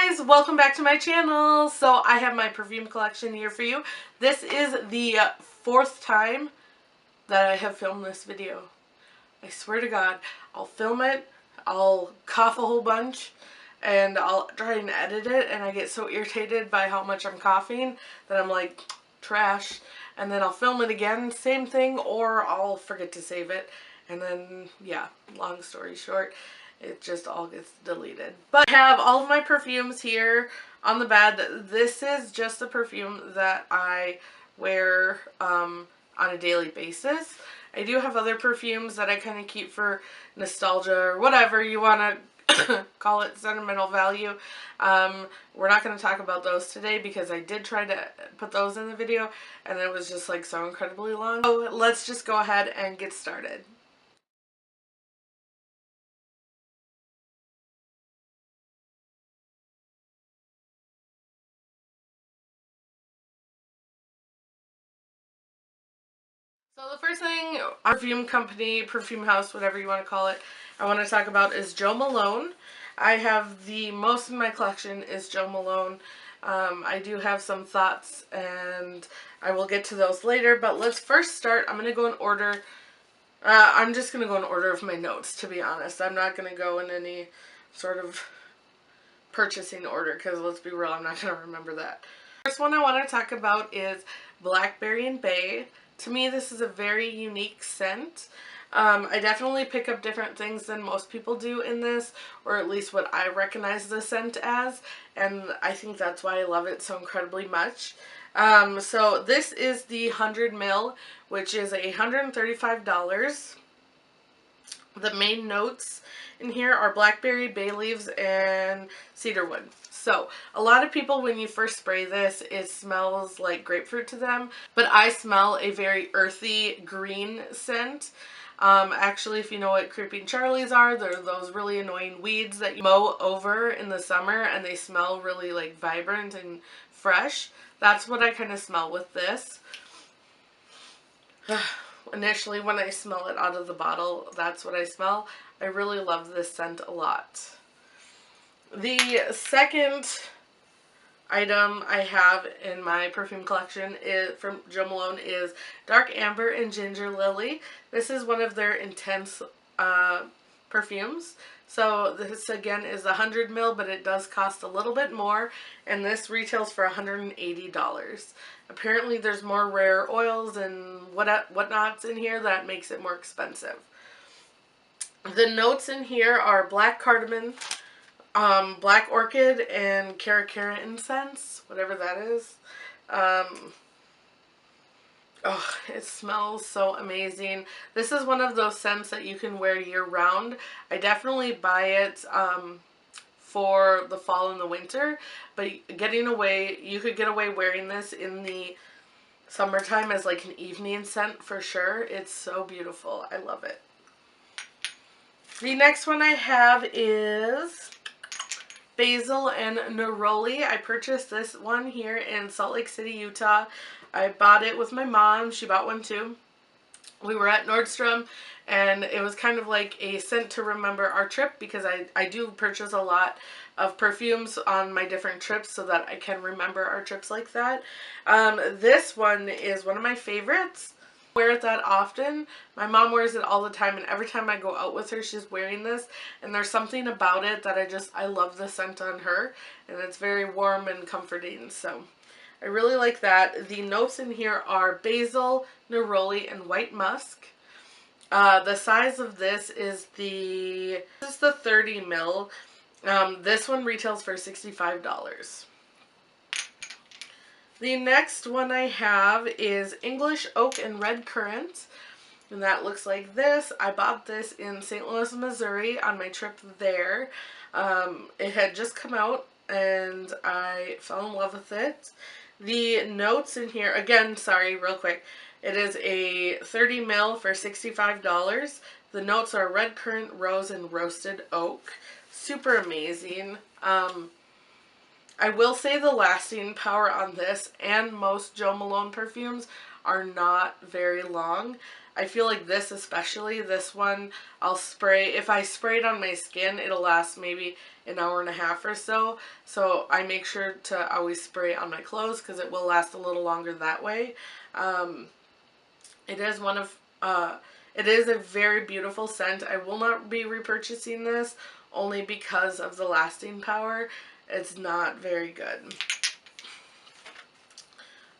guys, welcome back to my channel. So I have my perfume collection here for you. This is the fourth time that I have filmed this video. I swear to God, I'll film it, I'll cough a whole bunch, and I'll try and edit it, and I get so irritated by how much I'm coughing that I'm like, trash. And then I'll film it again, same thing, or I'll forget to save it. And then, yeah, long story short, it just all gets deleted. But I have all of my perfumes here on the bed. This is just the perfume that I wear on a daily basis. I do have other perfumes that I kind of keep for nostalgia or whatever you want to call it, sentimental value. We're not going to talk about those today because I did try to put those in the video and it was just like so incredibly long. So let's just go ahead and get started. So the first thing, perfume company, perfume house, whatever you want to call it, I want to talk about is Jo Malone. I have most of my collection is Jo Malone. I do have some thoughts and I will get to those later, but let's first start. I'm going to go in order. I'm just going to go in order of my notes, to be honest. I'm not going to go in any sort of purchasing order because let's be real, I'm not going to remember that. First one I want to talk about is Blackberry and Bay. To me, this is a very unique scent. I definitely pick up different things than most people do in this, or at least what I recognize the scent as, and I think that's why I love it so incredibly much. So this is the 100 ml, which is $135. The main notes in here are blackberry, bay leaves, and cedarwood. So, a lot of people, when you first spray this, it smells like grapefruit to them, but I smell a very earthy green scent. Actually, if you know what creeping Charlies are, they're those really annoying weeds that you mow over in the summer and they smell really like vibrant and fresh. That's what I kind of smell with this. Initially, when I smell it out of the bottle, that's what I smell. I really love this scent a lot. The second item I have in my perfume collection is from Jo Malone is Dark Amber and Ginger Lily. This is one of their intense perfumes. So this again is 100 ml, but it does cost a little bit more, and this retails for $180. Apparently there's more rare oils and whatnots in here that makes it more expensive. The notes in here are black cardamom, black orchid, and Cara incense, whatever that is. Oh, it smells so amazing. This is one of those scents that you can wear year round. I definitely buy it for the fall and the winter, but you could get away wearing this in the summertime as like an evening scent for sure. It's so beautiful. I love it. The next one I have is Basil and Neroli. I purchased this one here in Salt Lake City, Utah. I bought it with my mom. She bought one too. We were at Nordstrom and it was kind of like a scent to remember our trip because I do purchase a lot of perfumes on my different trips so that I can remember our trips like that. This one is one of my favorites. I wear it that often. My mom wears it all the time, and every time I go out with her she's wearing this, and there's something about it that I love the scent on her, and it's very warm and comforting, so I really like that. The notes in here are basil, neroli, and white musk. The size of this is the 30 ml. This one retails for $65. The next one I have is English Oak and Red Currant, and that looks like this. I bought this in St. Louis, Missouri on my trip there. It had just come out and I fell in love with it. The notes in here, again, sorry, real quick, it is a 30 ml for $65. The notes are red currant, rose, and roasted oak. Super amazing. I will say the lasting power on this and most Jo Malone perfumes are not very long. I feel like this especially, this one, I'll spray, if I spray it on my skin, it'll last maybe an hour and a half or so. So I make sure to always spray on my clothes because it will last a little longer that way. It is it is a very beautiful scent. I will not be repurchasing this only because of the lasting power. It's not very good.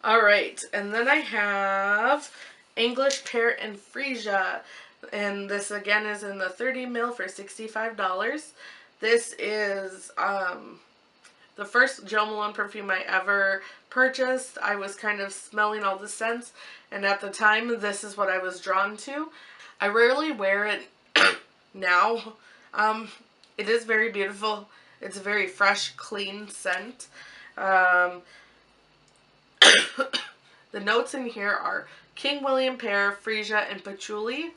Alright, and then I have English Pear and Freesia. And this again is in the 30 ml for $65. This is the first Jo Malone perfume I ever purchased. I was kind of smelling all the scents, and at the time this is what I was drawn to. I rarely wear it now. It is very beautiful. It's a very fresh, clean scent. The notes in here are King William pear, freesia, and patchouli.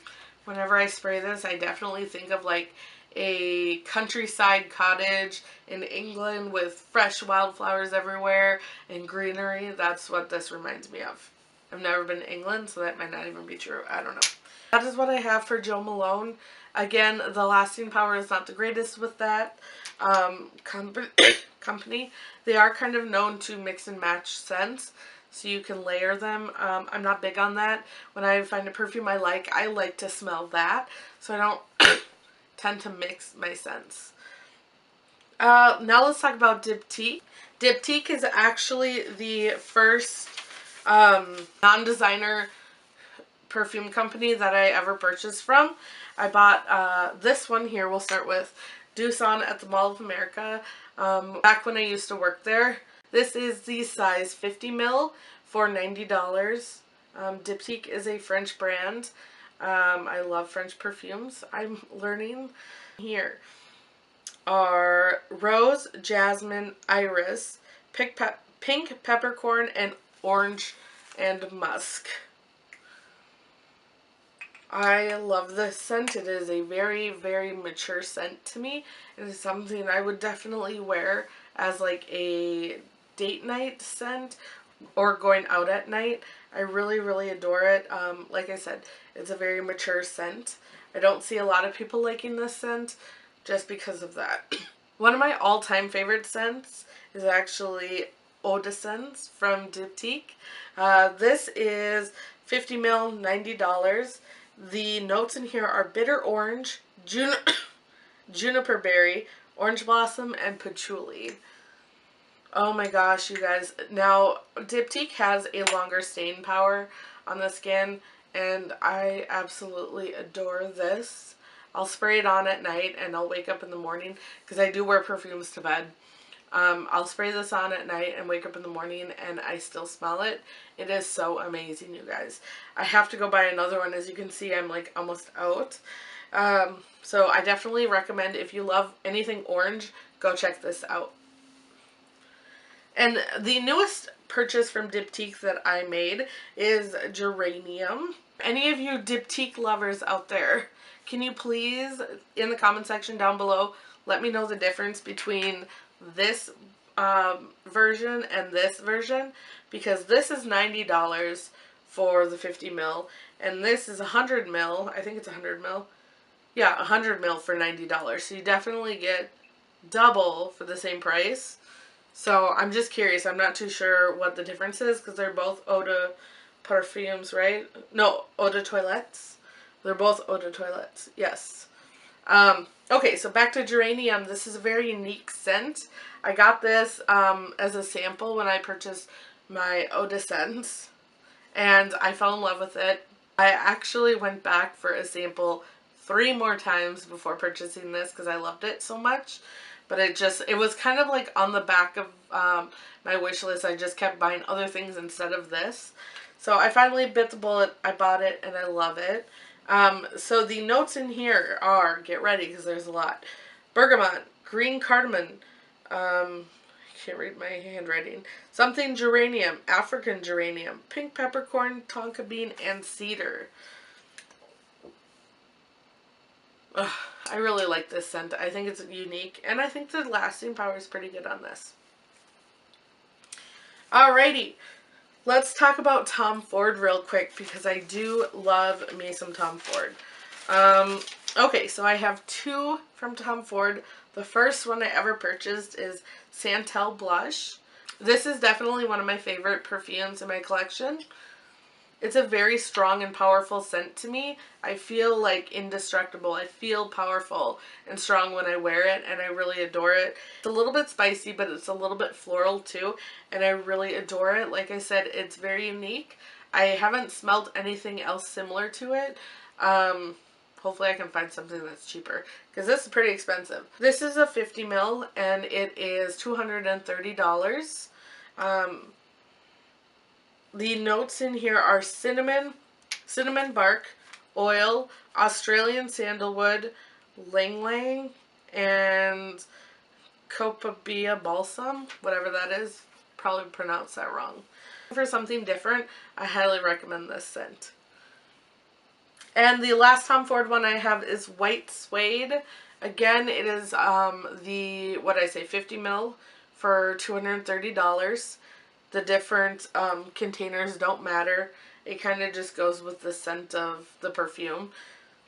Whenever I spray this, I definitely think of like a countryside cottage in England with fresh wildflowers everywhere and greenery. That's what this reminds me of. I've never been to England, so that might not even be true. I don't know. That is what I have for Jo Malone. Again, the lasting power is not the greatest with that company. They are kind of known to mix and match scents, so you can layer them. I'm not big on that. When I find a perfume I like to smell that, so I don't tend to mix my scents. Now let's talk about Diptyque. Diptyque is actually the first non-designer perfume company that I ever purchased from. I bought this one here. We'll start with Deuxon at the Mall of America. Back when I used to work there. This is the size 50 ml for $90. Diptyque is a French brand. I love French perfumes. I'm learning. Here are rose, jasmine, iris, pink peppercorn, and orange and musk. I love this scent. It is a very, very mature scent to me. It is something I would definitely wear as like a date night scent or going out at night. I really, really adore it. Like I said, it's a very mature scent. I don't see a lot of people liking this scent just because of that. One of my all-time favorite scents is actually Eau d'Essence from Diptyque. This is 50 ml, $90. The notes in here are bitter orange, juniper berry, orange blossom, and patchouli. Oh my gosh, you guys. Now, Diptyque has a longer stain power on the skin, and I absolutely adore this. I'll spray it on at night, and I'll wake up in the morning, because I do wear perfumes to bed. I'll spray this on at night and wake up in the morning, and I still smell it. It is so amazing, you guys. I have to go buy another one. As you can see, I'm like almost out. So I definitely recommend, if you love anything orange, go check this out. And the newest purchase from Diptyque that I made is Geranium. Any of you Diptyque lovers out there, can you please, in the comment section down below, let me know the difference between this version and this version? Because this is $90 for the 50 ml, and this is 100 ml. I think it's 100 ml. Yeah, 100 ml for $90. So you definitely get double for the same price. So I'm just curious. I'm not too sure what the difference is because they're both eau de perfumes, right? No, eau de toilettes. They're both eau de toilettes. Yes. Okay, so back to Geranium. This is a very unique scent. I got this as a sample when I purchased my Eau d'Essence, and I fell in love with it. I actually went back for a sample 3 more times before purchasing this because I loved it so much. But it was kind of like on the back of my wish list. I just kept buying other things instead of this. So I finally bit the bullet. I bought it and I love it. So the notes in here are, get ready because there's a lot. Bergamot, green cardamom, I can't read my handwriting. Something geranium, African geranium, pink peppercorn, tonka bean, and cedar. Ugh, I really like this scent. I think it's unique, and I think the lasting power is pretty good on this. Alrighty, Let's talk about Tom Ford real quick because I do love me some Tom Ford. Okay, so I have two from Tom Ford. The first one I ever purchased is Santal Blush. This is definitely one of my favorite perfumes in my collection. It's a very strong and powerful scent to me. I feel like indestructible. I feel powerful and strong when I wear it, and I really adore it. It's a little bit spicy, but it's a little bit floral too, and I really adore it. Like I said, it's very unique. I haven't smelled anything else similar to it. Hopefully I can find something that's cheaper, because this is pretty expensive. This is a 50 ml, and it is $230. The notes in here are cinnamon bark, oil, Australian sandalwood, lang lang, and copaiba balsam, whatever that is. Probably pronounced that wrong. For something different, I highly recommend this scent. And the last Tom Ford one I have is White Suede. Again, it is the, what did I say, 50 ml for $230. The different containers don't matter. It kind of just goes with the scent of the perfume.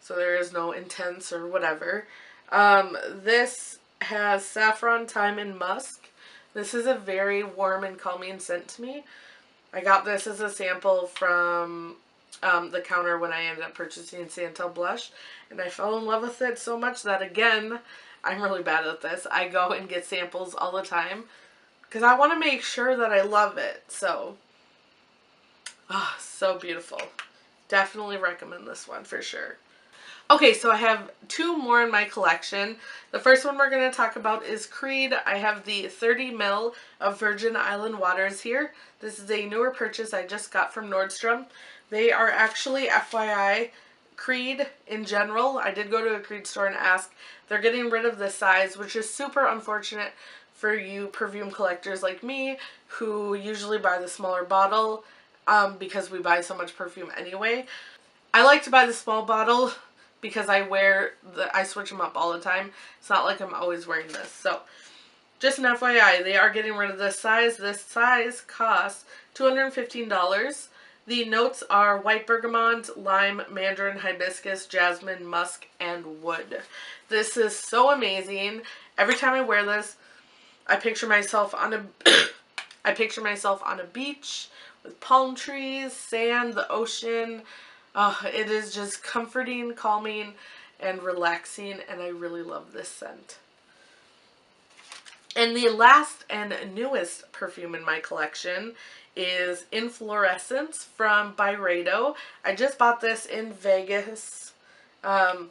So there is no intense or whatever. This has saffron, thyme, and musk. This is a very warm and calming scent to me. I got this as a sample from the counter when I ended up purchasing Santal Blush. And I fell in love with it so much that, again, I'm really bad at this. I go and get samples all the time, because I want to make sure that I love it. So, so beautiful. Definitely recommend this one for sure. Okay, so I have two more in my collection. The first one we're going to talk about is Creed. I have the 30 ml of Virgin Island Waters here. This is a newer purchase I just got from Nordstrom. They are actually, FYI, Creed in general. I did go to a Creed store and ask. They're getting rid of this size, which is super unfortunate for you perfume collectors like me, who usually buy the smaller bottle because we buy so much perfume anyway. I like to buy the small bottle because I switch them up all the time. It's not like I'm always wearing this. So, just an FYI, they are getting rid of this size. This size costs $215. The notes are white bergamot, lime, mandarin, hibiscus, jasmine, musk, and wood. This is so amazing. Every time I wear this, I picture myself on a beach with palm trees, sand, the ocean. It is just comforting, calming, and relaxing, and I really love this scent. And the last and newest perfume in my collection is Inflorescence from Byredo. I just bought this in Vegas a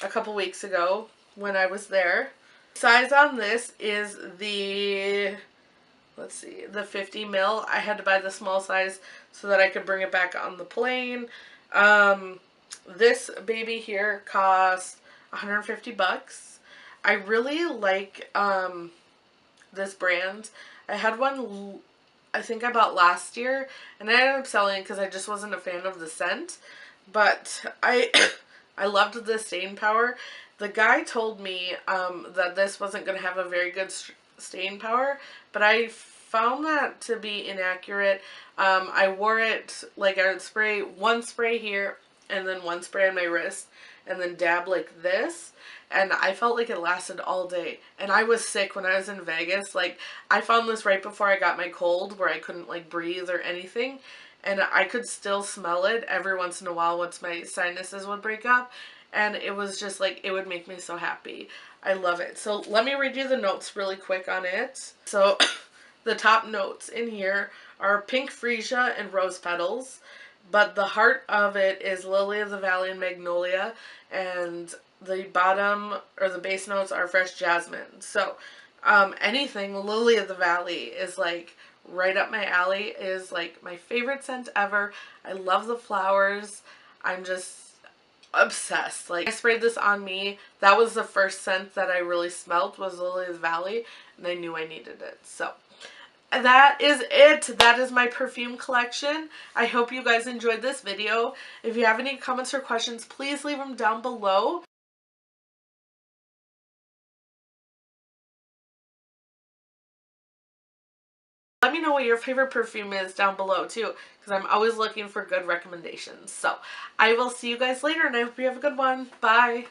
couple weeks ago when I was there. Size on this is the, let's see, the 50 ml. I had to buy the small size so that I could bring it back on the plane. This baby here cost 150 bucks. I really like this brand. I had one I think I bought last year, and I ended up selling it because I just wasn't a fan of the scent. But I loved the stain power. The guy told me that this wasn't going to have a very good stain power, but I found that to be inaccurate. I wore it, like I would spray one spray here and then one spray on my wrist and then dab like this, and I felt like it lasted all day. And I was sick when I was in Vegas. Like, I found this right before I got my cold where I couldn't like breathe or anything, and I could still smell it every once in a while once my sinuses would break up, and it was just like, it would make me so happy. I love it. So let me read you the notes really quick on it. So the top notes in here are pink freesia and rose petals, but the heart of it is lily of the valley and magnolia, and the bottom or the base notes are fresh jasmine. So anything lily of the valley is like right up my alley. It is like my favorite scent ever. I love the flowers. I'm just obsessed. Like, I sprayed this on me. That was the first scent that I really smelled, was lily of the valley, and I knew I needed it. So that is it. That is my perfume collection. I hope you guys enjoyed this video. If you have any comments or questions, please leave them down below. Let me me know what your favorite perfume is down below too, because I'm always looking for good recommendations. So I will see you guys later, and I hope you have a good one. Bye.